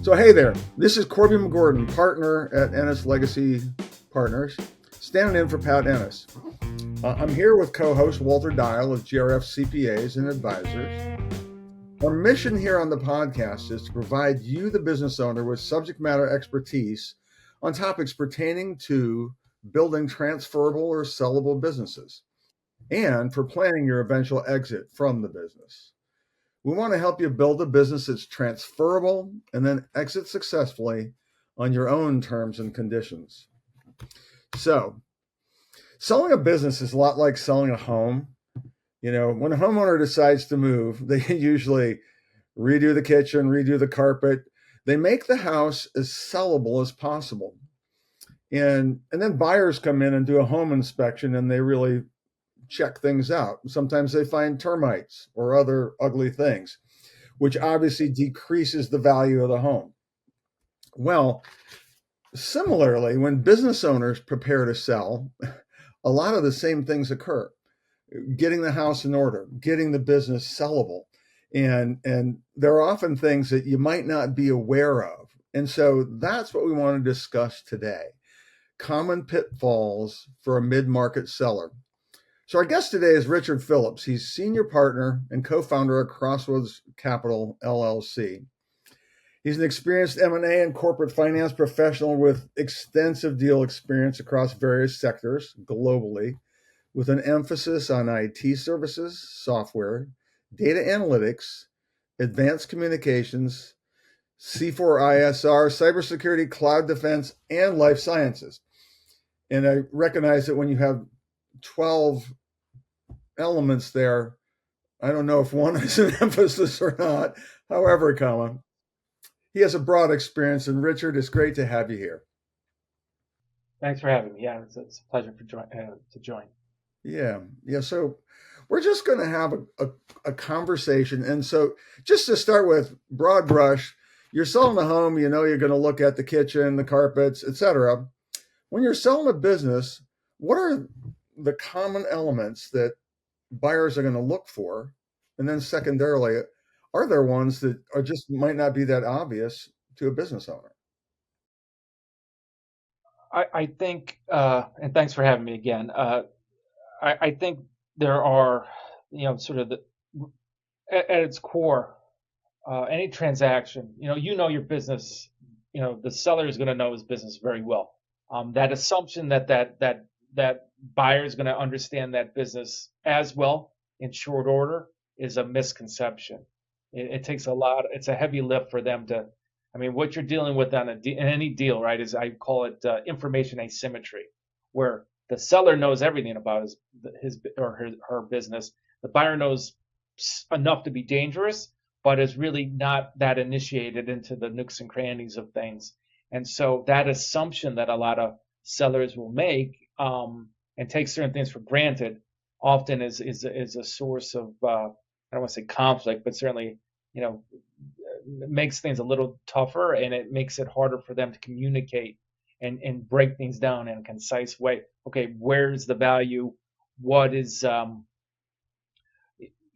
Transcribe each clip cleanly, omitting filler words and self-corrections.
So hey there, this is Corby McGordon, partner at Ennis Legacy Partners, standing in for Pat Ennis. I'm here with co-host Walter Dial of GRF CPAs and Advisors. Our mission here on the podcast is to provide you, the business owner, with subject matter expertise on topics pertaining to building transferable or sellable businesses and for planning your eventual exit from the business. We want to help you build a business that's transferable and then exit successfully on your own terms and conditions. So, selling a business is a lot like selling a home. You know, when a homeowner decides to move, they usually redo the kitchen, redo the carpet. They make the house as sellable as possible. And then buyers come in and do a home inspection and they really check things out. Sometimes they find termites or other ugly things, which obviously decreases the value of the home. Well, similarly, when business owners prepare to sell, a lot of the same things occur. Getting the house in order, getting the business sellable. And there are often things that you might not be aware of. And so that's what we want to discuss today. Common pitfalls for a mid-market seller. So our guest today is Richard Phillips. He's senior partner and co-founder of Crossroads Capital, LLC. He's an experienced M&A and corporate finance professional with extensive deal experience across various sectors globally, with an emphasis on IT services, software, data analytics, advanced communications, C4ISR, cybersecurity, cloud defense, and life sciences. And I recognize that when you have 12 elements there, I don't know if one is an emphasis or not. However, he has a broad experience, and Richard, it's great to have you here. Thanks for having me. Yeah, it's a pleasure to join. Yeah. So we're just going to have a conversation. And so just to start with, broad brush, you're selling a home, you know, you're going to look at the kitchen, the carpets, etc. When you're selling a business, what are the common elements that buyers are going to look for? And then secondarily, are there ones that are just might not be that obvious to a business owner? I think, and thanks for having me again. I think there are, sort of at its core, any transaction, you know your business, the seller is going to know his business very well. That assumption that buyer is going to understand that business as well in short order is a misconception. It takes a lot. It's a heavy lift for them to. I mean, what you're dealing with in any deal, right, is I call it information asymmetry, where the seller knows everything about his or her business. The buyer knows enough to be dangerous, but is really not that initiated into the nooks and crannies of things. And so that assumption that a lot of sellers will make and take certain things for granted often is a source of I don't want to say conflict, but certainly makes things a little tougher, and it makes it harder for them to communicate and break things down in a concise way. Okay, where's the value? What is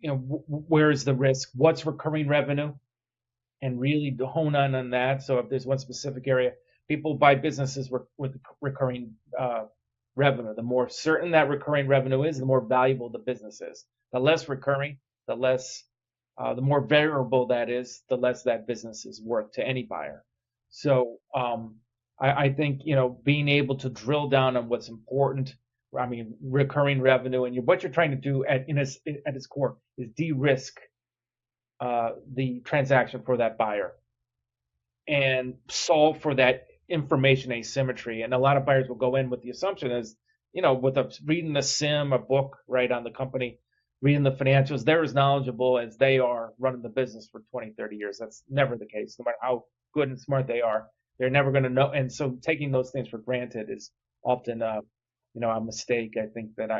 where is the risk? What's recurring revenue? And really hone on that. So if there's one specific area, people buy businesses with recurring revenue. The more certain that recurring revenue is, the more valuable the business is. The less recurring, the more variable that is, the less that business is worth to any buyer. So I think being able to drill down on what's important. I mean, recurring revenue, and what you're trying to do at its core is de-risk the transaction for that buyer and solve for that information asymmetry. And a lot of buyers will go in with the assumption is, with reading the SIM, a book, right, on the company, reading the financials, they're as knowledgeable as they are running the business for 20, 30 years. That's never the case. No matter how good and smart they are, they're never going to know. And so taking those things for granted is often a mistake, I think, that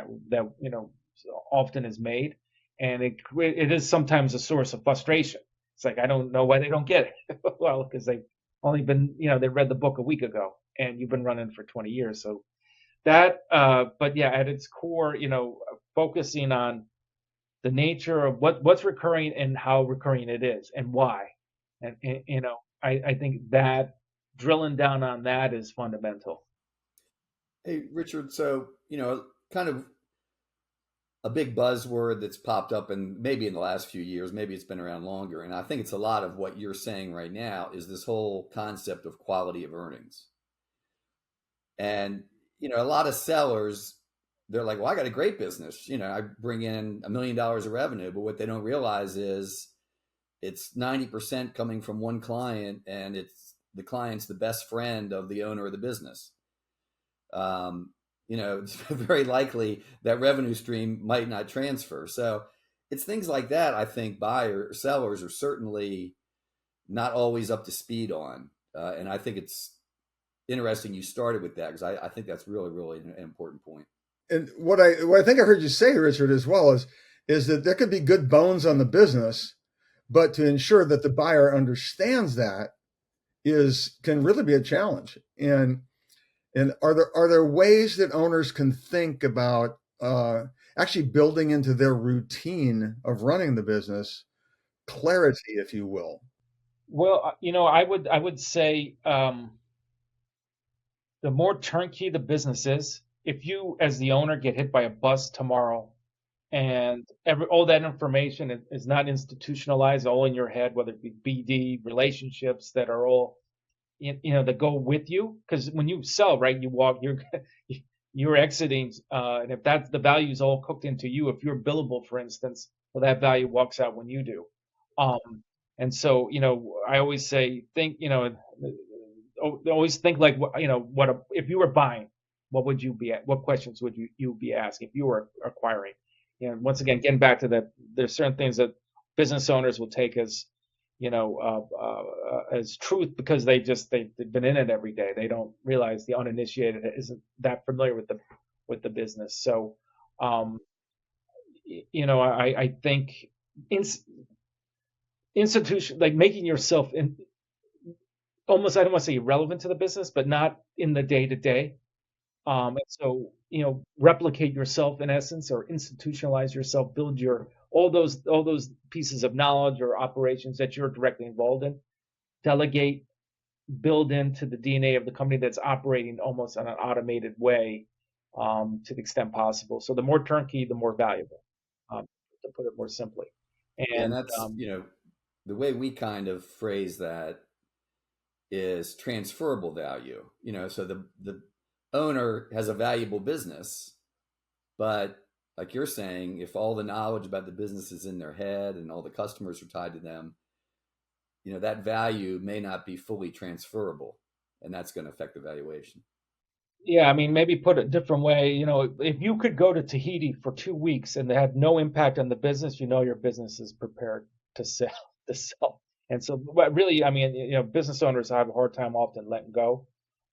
often is made. And it is sometimes a source of frustration. It's like, I don't know why they don't get it. Well, because they've only been, they read the book a week ago and you've been running for 20 years. So that, but yeah, at its core, focusing on the nature of what's recurring and how recurring it is and why. And I think that drilling down on that is fundamental. Hey, Richard, so, kind of a big buzzword that's popped up and maybe in the last few years, maybe it's been around longer. And I think it's a lot of what you're saying right now is this whole concept of quality of earnings. And, a lot of sellers, they're like, well, I got a great business. I bring in $1 million of revenue, but what they don't realize is it's 90% coming from one client and it's the client's the best friend of the owner of the business. It's very likely that revenue stream might not transfer. So it's things like that. I think sellers are certainly not always up to speed on. And I think it's interesting you started with that because I think that's really, really an important point. And what I think I heard you say, Richard, as well is that there could be good bones on the business, but to ensure that the buyer understands that can really be a challenge. And are there ways that owners can think about actually building into their routine of running the business clarity, if you will? Well, I would say the more turnkey the business is, if you as the owner get hit by a bus tomorrow and all that information is not institutionalized, all in your head, whether it be BD relationships that are all that go with you, because when you sell, right, you're exiting, and if that's the value is all cooked into you, if you're billable, for instance, well, that value walks out when you do. And so I always say always think like if you were buying, what questions would you be asking if you were acquiring? Once again, getting back to that, there's certain things that business owners will take as truth because they've been in it every day. They don't realize the uninitiated isn't that familiar with the business. So, I think institution, like making yourself almost, I don't want to say irrelevant to the business, but not in the day to day. And so, replicate yourself in essence, or institutionalize yourself, build all those pieces of knowledge or operations that you're directly involved in, delegate, build into the DNA of the company that's operating almost in an automated way, to the extent possible. So the more turnkey, the more valuable, to put it more simply. Yeah, and And that's, the way we kind of phrase that is transferable value. So the owner has a valuable business, but like you're saying, if all the knowledge about the business is in their head and all the customers are tied to them, that value may not be fully transferable, and that's going to affect the valuation. yeah, I mean, maybe put it a different way. If you could go to Tahiti for 2 weeks and they have no impact on the business, your business is prepared to sell. To sell. And so, but really, I mean, business owners have a hard time often letting go.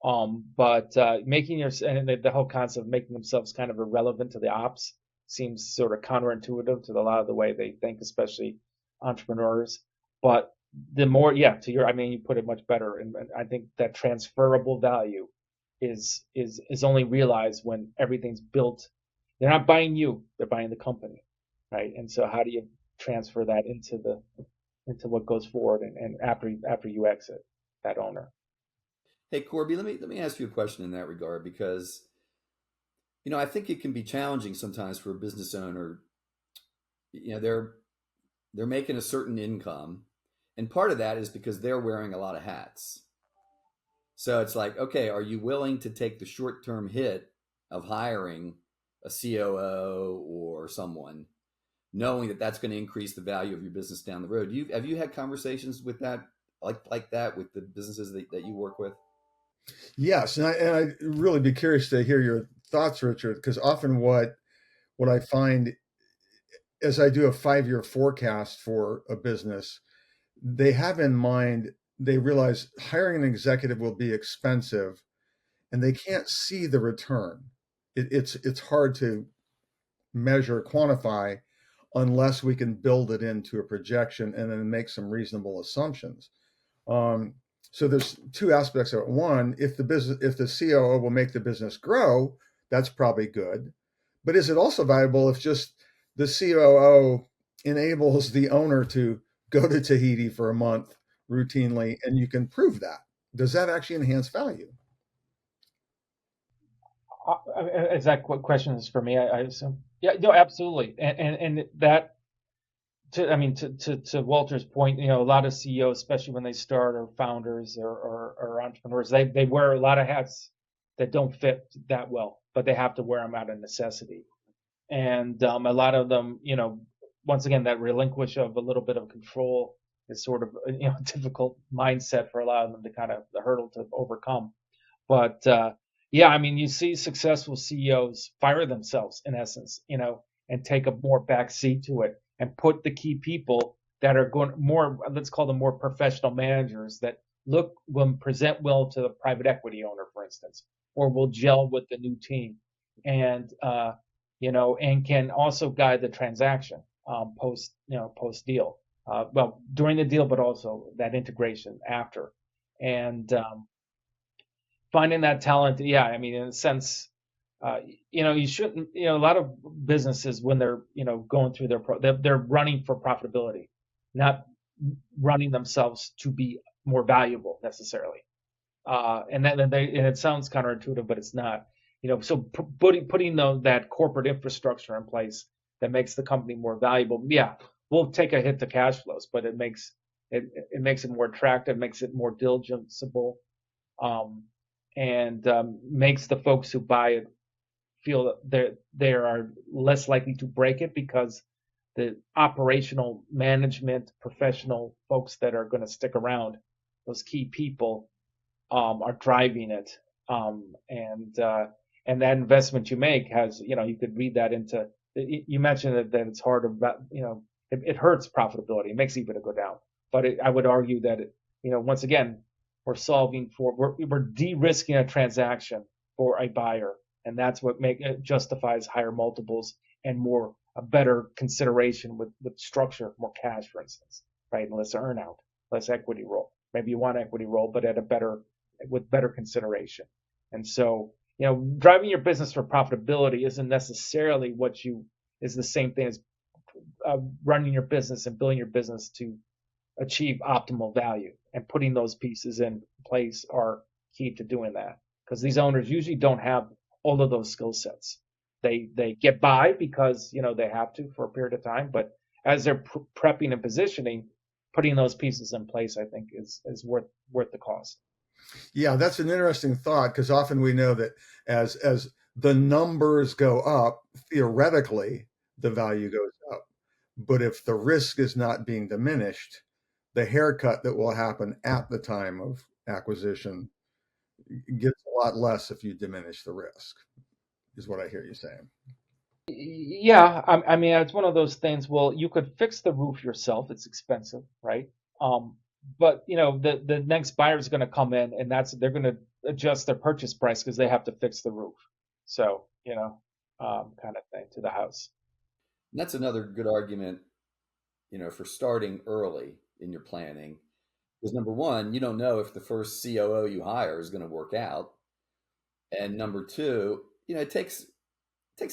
But making and the whole concept of making themselves kind of irrelevant to the ops seems sort of counterintuitive to a lot of the way they think, especially entrepreneurs. But the more, yeah, I mean, you put it much better, and I think that transferable value is only realized when everything's built. They're not buying you; they're buying the company, right? And so, how do you transfer that into what goes forward and after you exit that owner? Hey, Corby, let me ask you a question in that regard because I think it can be challenging sometimes for a business owner. They're making a certain income, and part of that is because they're wearing a lot of hats. So it's like, okay, are you willing to take the short-term hit of hiring a COO or someone, knowing that that's going to increase the value of your business down the road? Have you had conversations with that, like that, with the businesses that you work with? Yes, and I'd really be curious to hear your thoughts, Richard, because often what I find as I do a 5-year forecast for a business, they have in mind, they realize hiring an executive will be expensive and they can't see the return. It's hard to measure, quantify, unless we can build it into a projection and then make some reasonable assumptions. Um, so there's two aspects of it. One, if the COO will make the business grow, that's probably good. But is it also valuable if just the COO enables the owner to go to Tahiti for a month routinely, and you can prove that. Does that actually enhance value? Is that question is for me? I assume. Yeah, no, absolutely, and that. To Walter's point, a lot of CEOs, especially when they start, or founders, or entrepreneurs, they wear a lot of hats that don't fit that well, but they have to wear them out of necessity. And a lot of them, once again, that relinquish of a little bit of control is sort of a difficult mindset for a lot of them to kind of the hurdle to overcome. But yeah, I mean, you see successful CEOs fire themselves in essence, and take a more back seat to it and put the key people that are going more, let's call them more professional managers that will present well to the private equity owner, for instance, or will gel with the new team, and and can also guide the transaction post deal, well during the deal, but also that integration after, and finding that talent. Yeah, I mean, in a sense, you shouldn't. A lot of businesses when they're going through they're running for profitability, not running themselves to be more valuable necessarily. And it sounds counterintuitive, but it's not. So putting that corporate infrastructure in place that makes the company more valuable. Yeah, we'll take a hit to cash flows, but it makes it more attractive, makes it more diligentable, um, and makes the folks who buy it feel that they are less likely to break it because the operational management professional folks that are going to stick around, those key people, are driving it. And that investment you make has, you could read that into, you mentioned that it's hard about, it hurts profitability. It makes EBITDA go down. But I would argue that, once again, we're de-risking a transaction for a buyer. And that's what justifies higher multiples and a better consideration with structure, more cash, for instance, right? And less earnout, less equity roll. Maybe you want equity roll, but with better consideration. And so, driving your business for profitability isn't necessarily is the same thing as running your business and building your business to achieve optimal value. And putting those pieces in place are key to doing that, because these owners usually don't have all of those skill sets. They get by because they have to for a period of time, but as they're prepping and positioning, putting those pieces in place, I think is worth the cost. Yeah, that's an interesting thought, because often we know that as the numbers go up, theoretically the value goes up. But if the risk is not being diminished, the haircut that will happen at the time of acquisition gets a lot less if you diminish the risk, is what I hear you saying. Yeah, I mean, it's one of those things. Well, you could fix the roof yourself. It's expensive, right? But the next buyer is going to come in, and they're going to adjust their purchase price because they have to fix the roof. So kind of thing to the house. And that's another good argument, for starting early in your planning. Because number one, you don't know if the first COO you hire is going to work out, and number two, it takes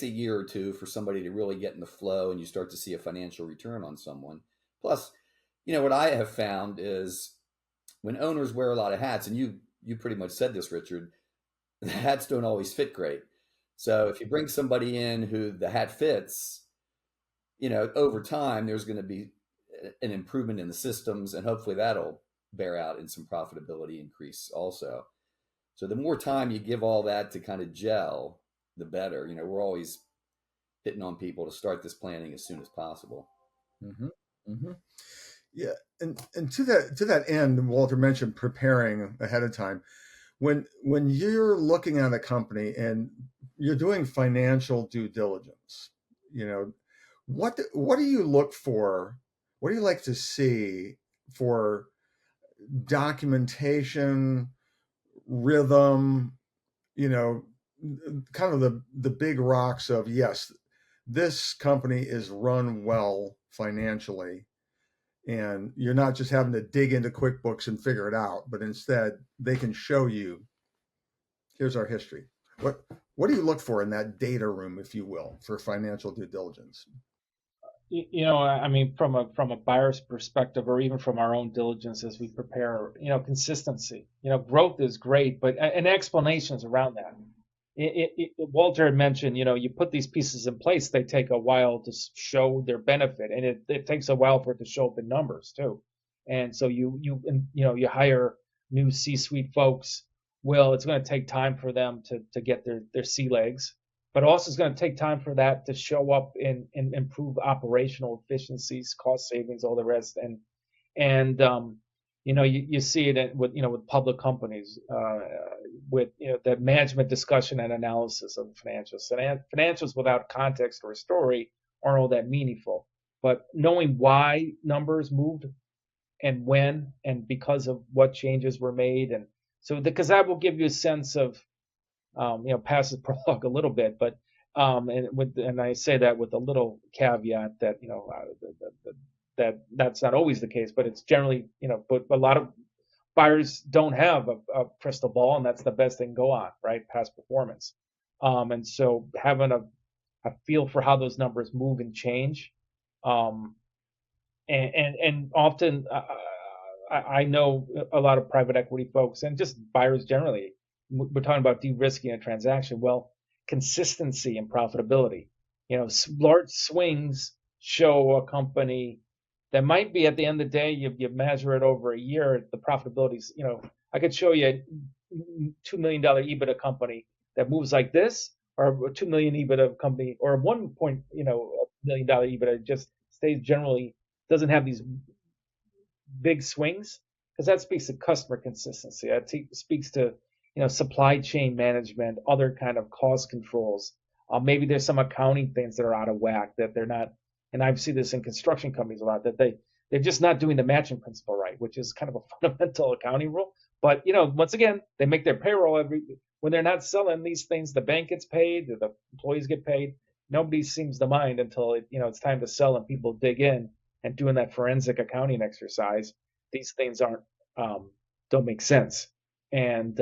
a year or two for somebody to really get in the flow, and you start to see a financial return on someone. Plus, what I have found is when owners wear a lot of hats, and you pretty much said this, Richard, the hats don't always fit great. So if you bring somebody in who the hat fits, over time there's going to be an improvement in the systems, and hopefully that'll bear out in some profitability increase also. So the more time you give all that to kind of gel, the better. We're always hitting on people to start this planning as soon as possible. Mm-hmm. Mm-hmm. Yeah, and to that end, Walter mentioned preparing ahead of time. When you're looking at a company and you're doing financial due diligence, what do you look for? What do you like to see for documentation, rhythm, kind of the big rocks of, yes, this company is run well financially, and you're not just having to dig into QuickBooks and figure it out, but instead they can show you, here's our history. What do you look for in that data room, if you will, for financial due diligence? I mean, from a buyer's perspective, or even from our own diligence as we prepare, consistency. Growth is great, but and explanations around that. Walter had mentioned, you put these pieces in place, they take a while to show their benefit, and it takes a while for it to show up in numbers too. And so you hire new C-suite folks. Well, it's going to take time for them to get their sea legs, but also it's going to take time for that to show up in improve operational efficiencies, cost savings, all the rest. And you see it with public companies, with the management discussion and analysis of the financials. And financials without context or a story aren't all that meaningful. But knowing why numbers moved and when and because of what changes were made, and so because that will give you a sense of past the prologue a little bit, but and I say that with a little caveat that that's not always the case, but it's generally but a lot of buyers don't have a crystal ball, and that's the best they can go on, right? Past performance, and so having a feel for how those numbers move and change, um, and often I know a lot of private equity folks and just buyers generally. We're talking about de-risking a transaction. Well, consistency and profitability. Large swings show a company that might be at the end of the day, you measure it over a year, the profitability's, I could show you a $2 million EBITDA company that moves like this, or a 2 million EBITDA company, or a $1 million EBITDA just stays generally, doesn't have these big swings, because that speaks to customer consistency. That speaks to supply chain management, other kind of cost controls. Maybe there's some accounting things that are out of whack that they're not. And I've seen this in construction companies a lot, that they're just not doing the matching principle right, which is kind of a fundamental accounting rule. But once again, they make their payroll when they're not selling these things. The bank gets paid, the employees get paid. Nobody seems to mind until it's time to sell and people dig in and doing that forensic accounting exercise. These things don't make sense, and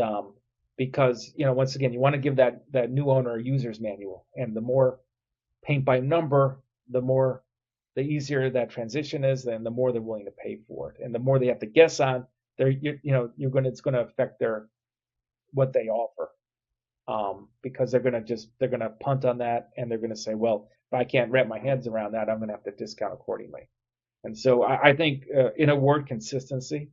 because once again, you want to give that new owner a user's manual, and the more paint by number, the easier that transition is, and the more they're willing to pay for it, and the more they have to guess on. It's going to affect what they offer, because they're going to punt on that, and they're going to say, well, if I can't wrap my heads around that, I'm going to have to discount accordingly. And so I think, in a word, consistency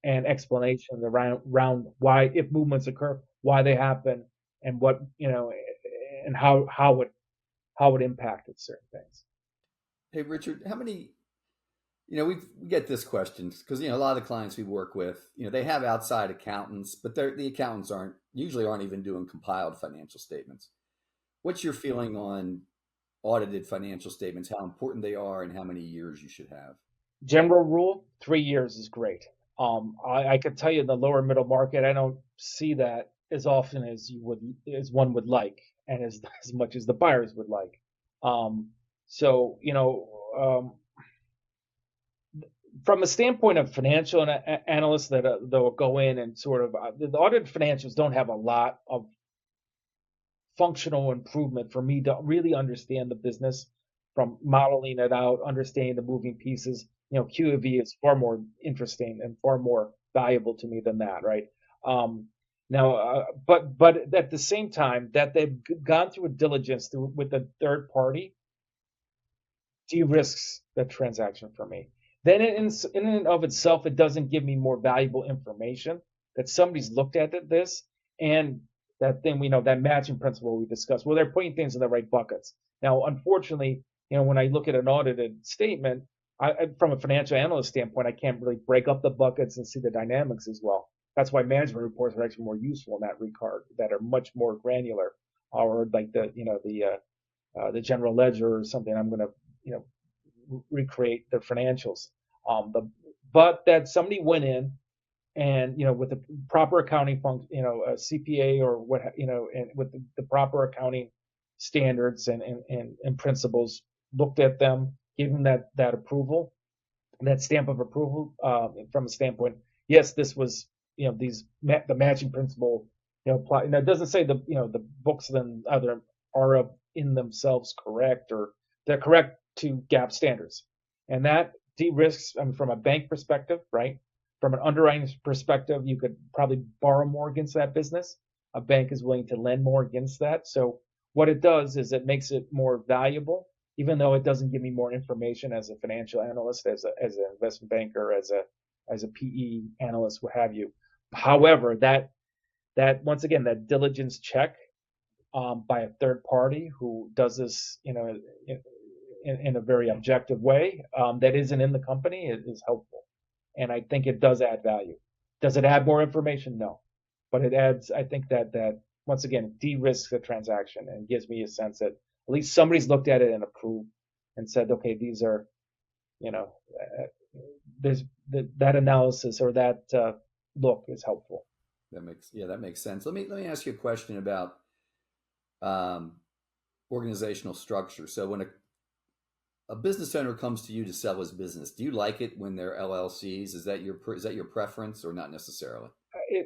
and explanation around why, if movements occur, why they happen, and what and how it impacted certain things. Hey, Richard, how many? We get this question because a lot of the clients we work with, they have outside accountants, but the accountants aren't even doing compiled financial statements. What's your feeling on audited financial statements, how important they are, and how many years you should have? General rule, 3 years is great. I could tell you in the lower middle market, I don't see that as often as one would like, and as much as the buyers would like. So from a standpoint of financial analysts that they'll go in and sort of the audited financials don't have a lot of functional improvement for me to really understand the business, from modeling it out, understanding the moving pieces. Q of E is far more interesting and far more valuable to me than that, right? But at the same time, that they've gone through a diligence with a third party de-risks the transaction for me. Then in and of itself, it doesn't give me more valuable information that somebody's looked at this, and that thing that matching principle we discussed. Well, they're putting things in the right buckets. Now, unfortunately, when I look at an audited statement, from a financial analyst standpoint, I can't really break up the buckets and see the dynamics as well. That's why management reports are actually more useful in that regard, that are much more granular, or like the general ledger or something. I'm going to recreate the financials. But that somebody went in and with the proper accounting function, a CPA or what, and with the proper accounting standards and principles, looked at them, gave them that approval, that stamp of approval, from a standpoint. Yes, this was the matching principle apply. Now, it doesn't say the books then either are in themselves correct, or they're correct to GAAP standards. And that de-risks, I mean, from a bank perspective, right? From an underwriting perspective, you could probably borrow more against that business. A bank is willing to lend more against that. So what it does is it makes it more valuable, even though it doesn't give me more information as a financial analyst, as an investment banker, as a PE analyst, what have you. However, that once again, that diligence check by a third party who does this, in a very objective way, that isn't in the company is helpful, and I think it does add value. Does it add more information? No, but it adds. I think that once again de-risks the transaction and gives me a sense that at least somebody's looked at it and approved and said, okay, these are, there's that analysis or that look is helpful. That makes sense. Let me ask you a question about organizational structure. So when a business owner comes to you to sell his business, do you like it when they're LLCs? Is that your preference or not necessarily?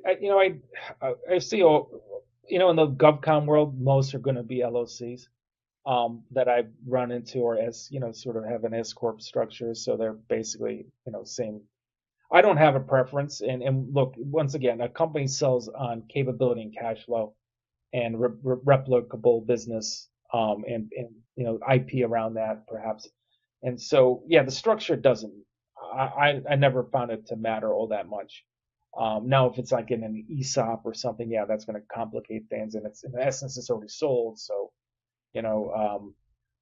I see, in the GovCon world, most are going to be LLCs that I've run into, or as sort of have an S corp structure, so they're basically same. I don't have a preference, and look, once again, a company sells on capability and cash flow, and replicable business, and IP around that perhaps. And so, yeah, the structure doesn't. I never found it to matter all that much. Now, if it's like in an ESOP or something, yeah, that's going to complicate things, and it's in essence it's already sold. So,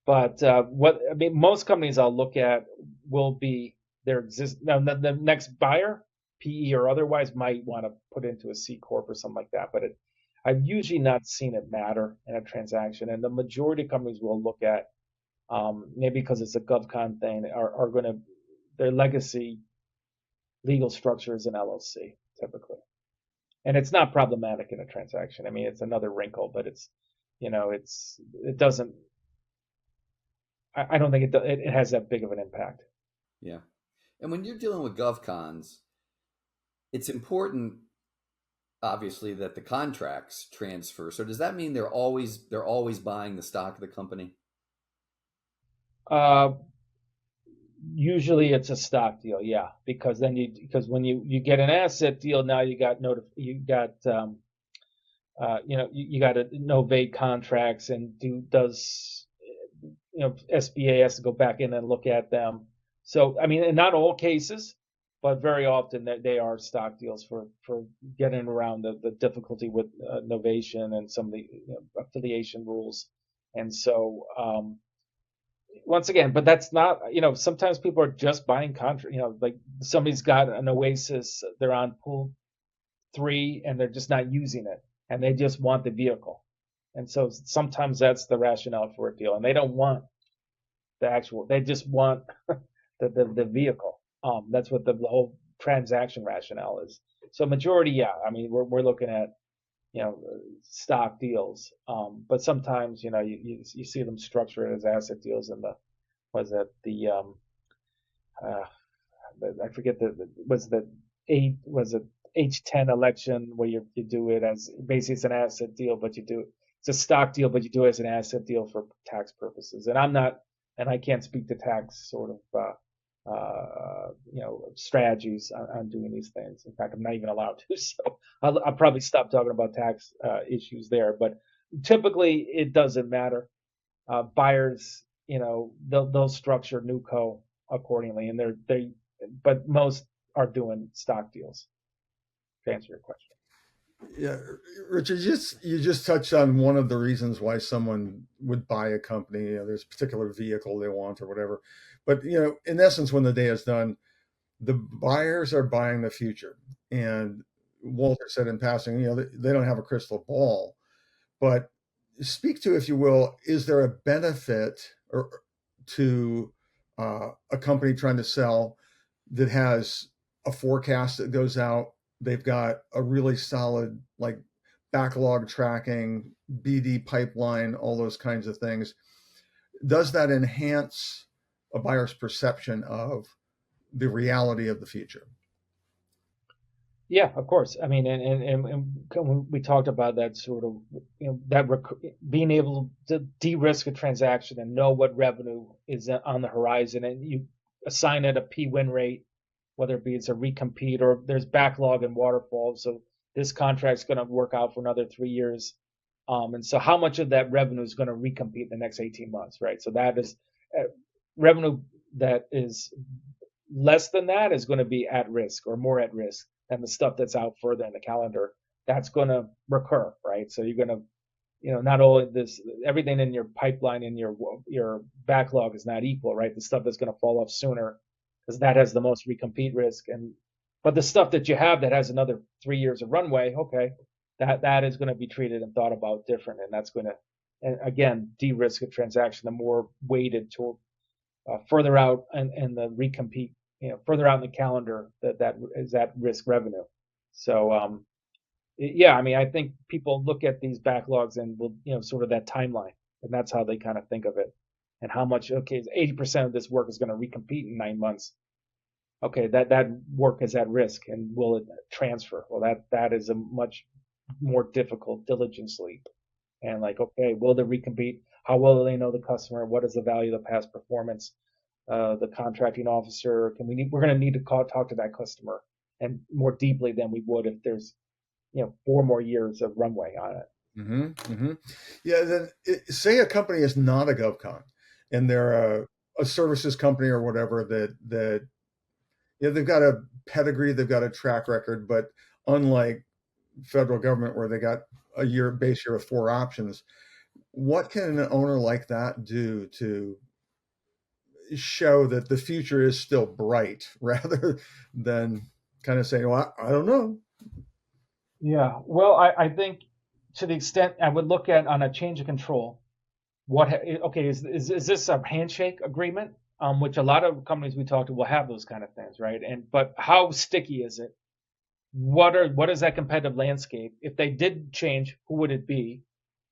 but what I mean, most companies I'll look at will be their now the next buyer, PE or otherwise, might want to put into a C corp or something like that, but I've usually not seen it matter in a transaction, and the majority of companies will look at, maybe because it's a GovCon thing, are going to, their legacy legal structure is an LLC typically, and it's not problematic in a transaction. I mean, it's another wrinkle, but it doesn't. I don't think it has that big of an impact. Yeah, and when you're dealing with GovCons, it's important, obviously, that the contracts transfer. So does that mean they're always buying the stock of the company? Usually it's a stock deal, yeah, because when you get an asset deal, now you got you got to novate contracts and SBA has to go back in and look at them. So I mean, in not all cases, but very often they are stock deals for getting around the difficulty with novation and some of the affiliation rules. And so once again, but that's not, sometimes people are just buying contract, like somebody's got an Oasis, they're on pool 3 and they're just not using it and they just want the vehicle. And so sometimes that's the rationale for a deal, and they don't want they just want the vehicle. That's what the whole transaction rationale is. So majority, yeah, I mean, we're looking at, stock deals. But sometimes, you see them structured as asset deals in I forget was it H10 election where you do it as basically it's an asset deal, but it's a stock deal, but you do it as an asset deal for tax purposes. And I can't speak to tax sort of, strategies on doing these things. In fact, I'm not even allowed to. So I'll probably stop talking about tax issues there. But typically, it doesn't matter. Buyers, they'll structure NewCo accordingly, and but most are doing stock deals. To answer your question. Yeah, Richard, you just touched on one of the reasons why someone would buy a company. There's a particular vehicle they want or whatever. But in essence, when the day is done, the buyers are buying the future. And Walter said in passing, they don't have a crystal ball. But speak to, if you will, is there a benefit to a company trying to sell that has a forecast that goes out? They've got a really solid backlog tracking, BD pipeline, all those kinds of things. Does that enhance a buyer's perception of the reality of the future? Yeah, of course. I mean, and we talked about that sort of, that being able to de-risk a transaction and know what revenue is on the horizon, and you assign it a P-win rate, whether it be it's a recompete or there's backlog and waterfall. So this contract's going to work out for another 3 years. And so how much of that revenue is going to recompete in the next 18 months, right? So that is revenue that is less than that is going to be at risk or more at risk than the stuff that's out further in the calendar. That's going to recur, right? So you're going to, not only this, everything in your pipeline and your backlog is not equal, right? The stuff that's going to fall off sooner because that has the most recompete risk, but the stuff that you have that has another 3 years of runway, okay, that is going to be treated and thought about different, and that's going to, and again, de-risk a transaction, the more weighted to further out and the recompete, further out in the calendar that is at risk revenue. So yeah, I mean, I think people look at these backlogs and will, sort of that timeline, and that's how they kind of think of it, and how much. Okay, 80% of this work is going to recompete in 9 months. Okay, that work is at risk, and will it transfer? Well, that is a much more difficult diligence leap. And like, okay, will they recompete? How well do they know the customer? What is the value of the past performance? The contracting officer, we're going to need to talk to that customer and more deeply than we would if there's 4 more years of runway on it. Mm-hmm, mm-hmm. Yeah. Then say a company is not a GovCon and they're a services company or whatever that they've got a pedigree, they've got a track record, but unlike federal government where they got a base year of 4 options, what can an owner like that do to show that the future is still bright rather than kind of saying, well, I don't know. Yeah, well, I think to the extent I would look at on a change of control, okay, is this a handshake agreement? Which a lot of companies we talk to will have those kind of things, right? But how sticky is it? What is that competitive landscape? If they did change, who would it be?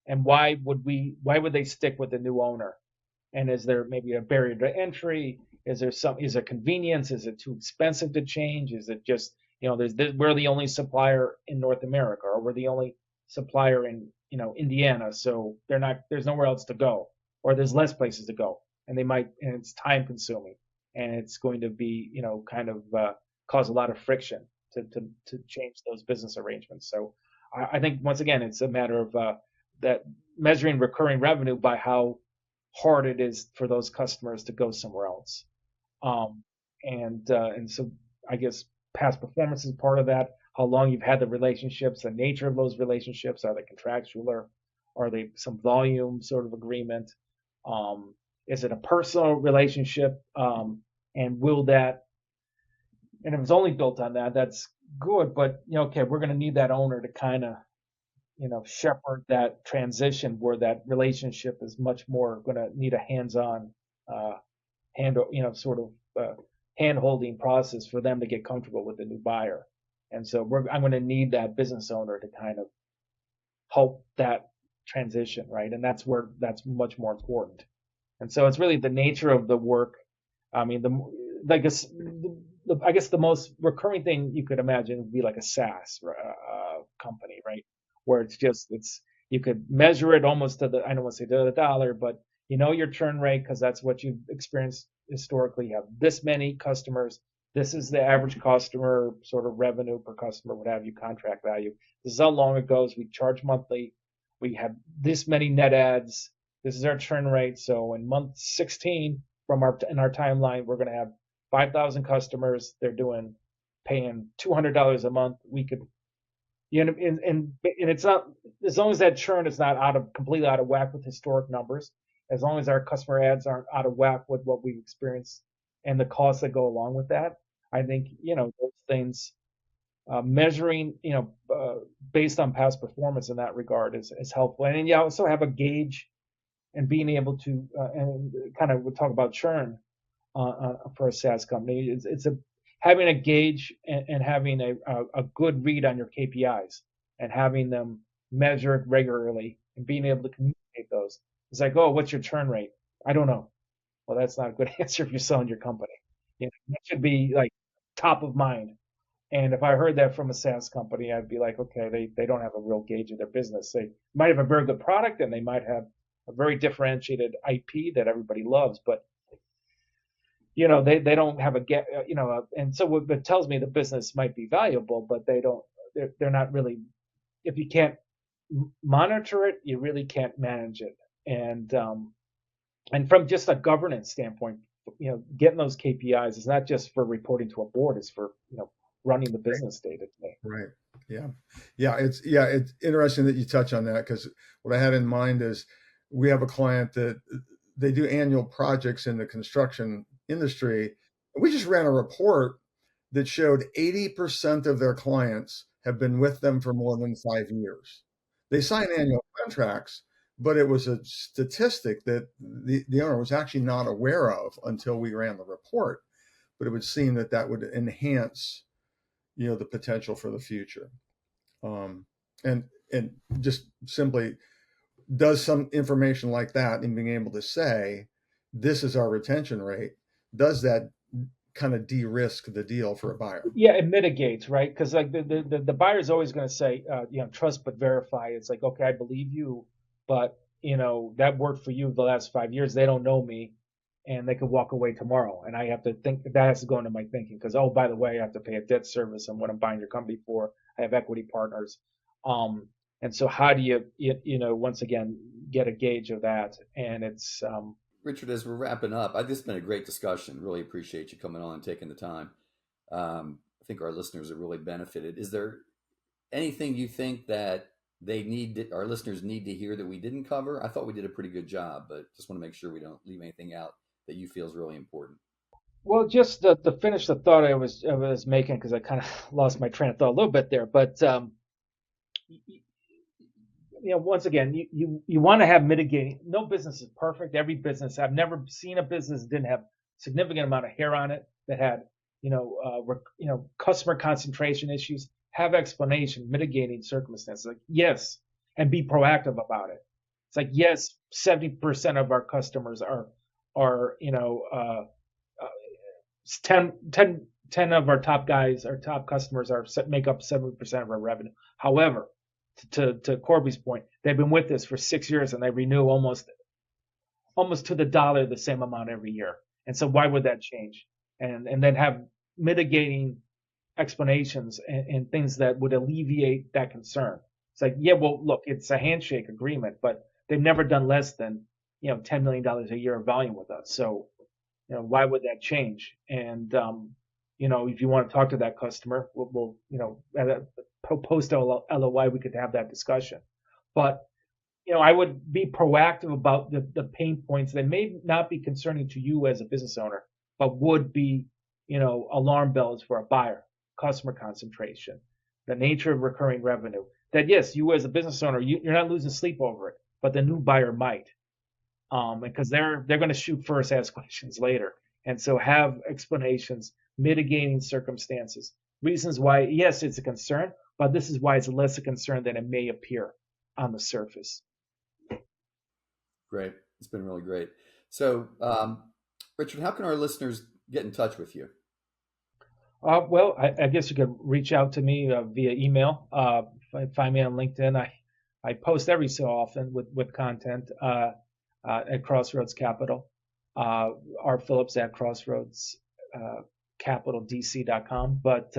And why would they stick with the new owner? And is there maybe a barrier to entry? Is there convenience? Is it too expensive to change? Is it just, we're the only supplier in North America, or we're the only supplier in, Indiana, so there's nowhere else to go, or there's less places to go, and it's time consuming, and it's going to be, kind of cause a lot of friction to change those business arrangements. So I think once again, it's a matter of that measuring recurring revenue by how hard it is for those customers to go somewhere else. Um, and so I guess past performance is part of that. How long you've had the relationships, the nature of those relationships, are they contractual or are they some volume sort of agreement? Is it a personal relationship? And will that, and if it's only built on that, that's good. But okay, we're going to need that owner to kind of shepherd that transition where that relationship is much more going to need a hands-on uh, sort of hand-holding process for them to get comfortable with the new buyer. And so I'm going to need that business owner to kind of help that transition, right? And that's much more important. And so it's really the nature of the work. I mean, I guess the most recurring thing you could imagine would be like a SaaS company, right? Where you could measure it almost to I don't want to say to the dollar, but your churn rate because that's what you've experienced historically. You have this many customers. This is the average customer sort of revenue per customer, what have you, contract value. This is how long it goes. We charge monthly. We have this many net adds. This is our churn rate. So in month 16 in our timeline, we're going to have 5,000 customers. They're paying $200 a month. We could, and it's not, as long as that churn is not completely out of whack with historic numbers, as long as our customer ads aren't out of whack with what we experience and the costs that go along with that, I think, those things, measuring, based on past performance in that regard is helpful. And then you also have a gauge and being able to, and kind of we'll talk about churn for a SaaS company. It's having a gauge and having a good read on your KPIs and having them measured regularly and being able to communicate those. It's like, oh, what's your churn rate? I don't know. Well, that's not a good answer if you're selling your company. That should be like top of mind. And if I heard that from a SaaS company, I'd be like, okay, they don't have a real gauge of their business. They might have a very good product and they might have a very differentiated IP that everybody loves, but they don't have and so it tells me the business might be valuable, but they're not really, if you can't monitor it, you really can't manage it. And from just a governance standpoint, getting those KPIs is not just for reporting to a board, it's for, running the business day to day. Right. Yeah. It's interesting that you touch on that, because what I had in mind is we have a client that they do annual projects in the construction industry. We just ran a report that showed 80% of their clients have been with them for more than 5 years. They sign annual contracts, but it was a statistic that the owner was actually not aware of until we ran the report. But it would seem that would enhance, the potential for the future. And just simply does some information like that and being able to say, this is our retention rate, does that kind of de-risk the deal for a buyer? Yeah, it mitigates, right? Because like the buyer's always going to say, trust but verify. It's like, okay, I believe you, but that worked for you the last 5 years. They don't know me, and they could walk away tomorrow. And I have to think that has to go into my thinking, because, oh, by the way, I have to pay a debt service on what I'm buying your company for. I have equity partners. And so how do you once again, get a gauge of that? And it's, Richard, as we're wrapping up, this has been a great discussion. Really appreciate you coming on and taking the time. I think our listeners have really benefited. Is there anything you think that our listeners need to hear that we didn't cover? I thought we did a pretty good job, but just want to make sure we don't leave anything out that you feel is really important. Well, just to finish the thought I was making, because I kind of lost my train of thought a little bit there, but once again, you want to have mitigating. No business is perfect. Every business, I've never seen a business that didn't have significant amount of hair on it, that had customer concentration issues. Have explanation, mitigating circumstances. Like, yes, and be proactive about it. It's like, yes, 70% of our customers are 10 of our top guys, our top customers make up 70% of our revenue. However, to Corby's point, they've been with us for 6 years and they renew almost to the dollar the same amount every year. And so why would that change? And then have mitigating explanations and things that would alleviate that concern. It's like, yeah, well, look, it's a handshake agreement, but they've never done less than $10 million a year of volume with us. So why would that change? And if you want to talk to that customer, we'll at a post LOI, we could have that discussion. But I would be proactive about the pain points that may not be concerning to you as a business owner, but would be alarm bells for a buyer. Customer concentration, the nature of recurring revenue. That, yes, you as a business owner, you're not losing sleep over it, but the new buyer might, because they're going to shoot first, ask questions later, and so have explanations, mitigating circumstances, reasons why, yes, it's a concern, but this is why it's less a concern than it may appear on the surface. Great, it's been really great. So, Richard, how can our listeners get in touch with you? Well, I guess you could reach out to me via email. Find me on LinkedIn. I post every so often with content at Crossroads Capital. R. Phillips at Crossroads CapitalDC.com. But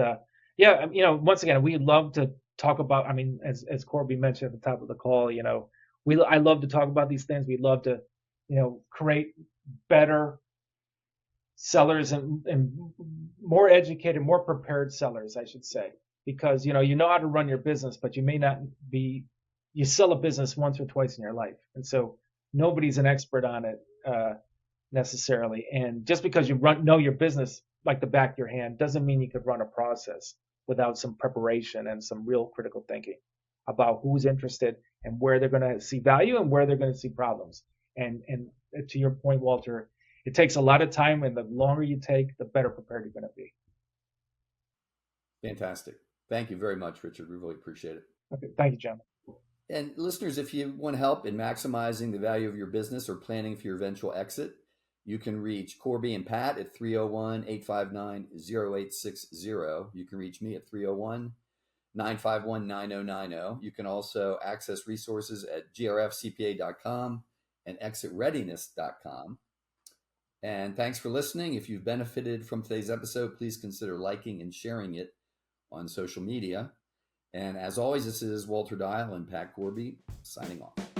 once again, we love to talk about. I mean, as Corby mentioned at the top of the call, I love to talk about these things. We love to, create better sellers and more educated, more prepared sellers, I should say, because you know how to run your business, but you may not be. You sell a business once or twice in your life, and so nobody's an expert on it necessarily. And just because you know your business like the back of your hand doesn't mean you could run a process without some preparation and some real critical thinking about who's interested and where they're going to see value and where they're going to see problems. And to your point, Walter, it takes a lot of time, and the longer you take, the better prepared you're going to be. Fantastic. Thank you very much, Richard. We really appreciate it. Okay. Thank you, John. And listeners, if you want help in maximizing the value of your business or planning for your eventual exit, You can reach Corby and Pat at 301-859-0860. You can reach me at 301-951-9090. You can also access resources at grfcpa.com and exitreadiness.com. And thanks for listening. If you've benefited from today's episode, please consider liking and sharing it on social media. And as always, this is Walter Dial and Pat Corby signing off.